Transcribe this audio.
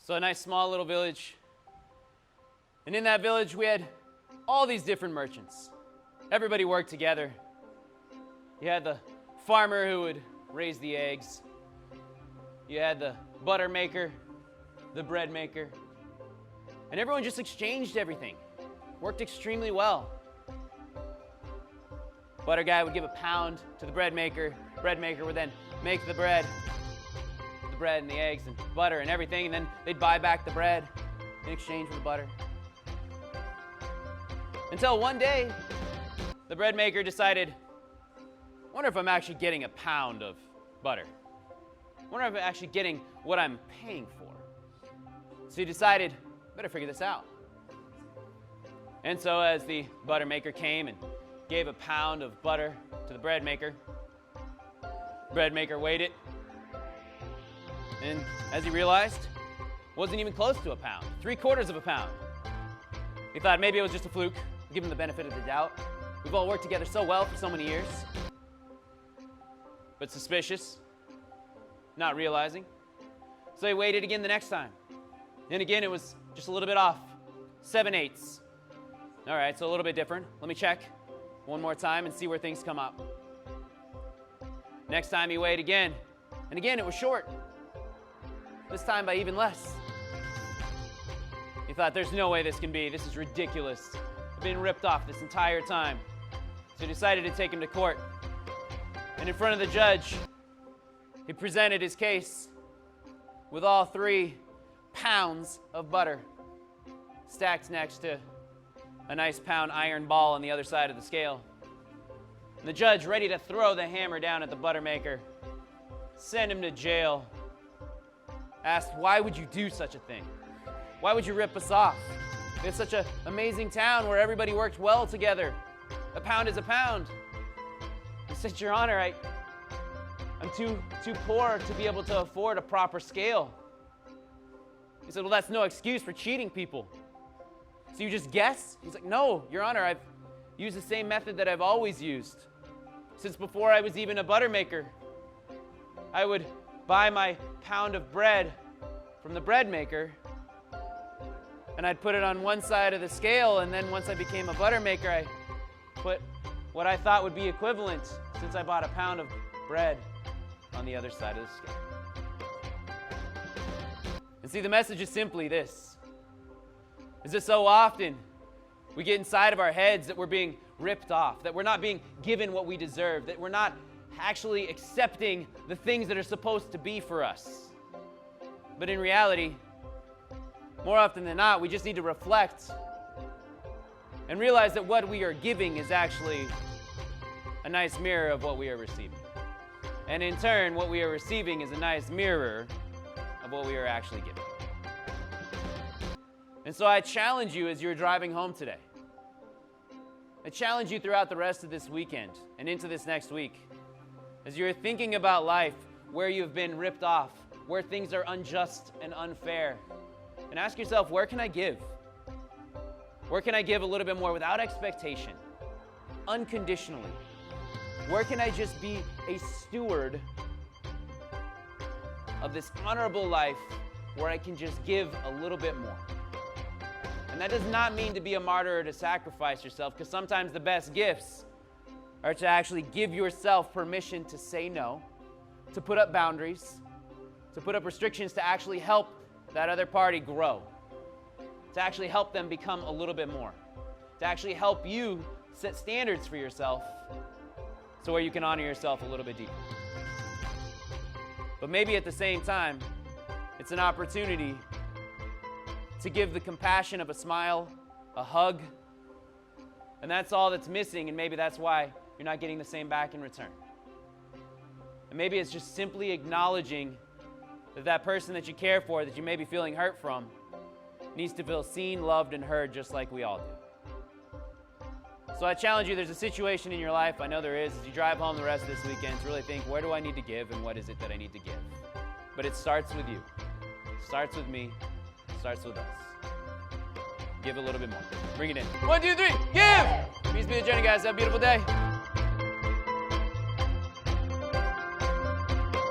So a nice small little village. And in that village, we had all these different merchants. Everybody worked together. You had the farmer who would raise the eggs. You had the butter maker, the bread maker. And everyone just exchanged everything. Worked extremely well. Butter guy would give a pound to the bread maker. Bread maker would then make the bread and the eggs and butter and everything, and then they'd buy back the bread in exchange for the butter. Until one day, the bread maker decided, I wonder if I'm actually getting a pound of butter. I wonder if I'm actually getting what I'm paying for. So he decided, better figure this out. And so as the butter maker came and gave a pound of butter to the bread maker weighed it. And as he realized, it wasn't even close to a pound, 3/4 of a pound. He thought maybe it was just a fluke, give him the benefit of the doubt. We've all worked together so well for so many years. But suspicious, not realizing. So he weighed it again the next time. And again, it was just a little bit off, 7/8. All right, so a little bit different. Let me check one more time and see where things come up. Next time he weighed again, and again it was short. This time by even less. He thought, there's no way this can be. This is ridiculous. I've been ripped off this entire time. So he decided to take him to court. And in front of the judge, he presented his case with all 3 pounds of butter stacked next to a nice pound iron ball on the other side of the scale. And the judge, ready to throw the hammer down at the butter maker, send him to jail, asked, why would you do such a thing? Why would you rip us off? It's such an amazing town where everybody worked well together. A pound is a pound. He said, Your Honor, I'm too poor to be able to afford a proper scale. He said, well, that's no excuse for cheating people. So you just guess? He's like, no, Your Honor, I've used the same method that I've always used. Since before I was even a butter maker, I would buy my pound of bread from the bread maker, and I'd put it on one side of the scale, and then once I became a butter maker, I put what I thought would be equivalent, since I bought a pound of bread, on the other side of the scale. And see, the message is simply this, is that so often we get inside of our heads that we're being ripped off, that we're not being given what we deserve, that we're not actually accepting the things that are supposed to be for us. But in reality, more often than not, we just need to reflect and realize that what we are giving is actually a nice mirror of what we are receiving. And in turn, what we are receiving is a nice mirror of what we are actually giving. And so I challenge you as you're driving home today. I challenge you throughout the rest of this weekend and into this next week. As you're thinking about life, where you've been ripped off, where things are unjust and unfair, and ask yourself, where can I give? Where can I give a little bit more without expectation, unconditionally? Where can I just be a steward of this honorable life where I can just give a little bit more? And that does not mean to be a martyr or to sacrifice yourself, because sometimes the best gifts are to actually give yourself permission to say no, to put up boundaries, to put up restrictions, to actually help that other party grow, to actually help them become a little bit more, to actually help you set standards for yourself so where you can honor yourself a little bit deeper. But maybe at the same time, it's an opportunity to give the compassion of a smile, a hug, and that's all that's missing, and maybe that's why you're not getting the same back in return. And maybe it's just simply acknowledging that that person that you care for, that you may be feeling hurt from, needs to feel seen, loved, and heard just like we all do. So I challenge you, there's a situation in your life, I know there is, as you drive home the rest of this weekend, to really think, where do I need to give and what is it that I need to give? But it starts with you. It starts with me. It starts with us. Give a little bit more. Bring it in. 1, 2, 3, give! Peace be with Jenny, guys. Have a beautiful day.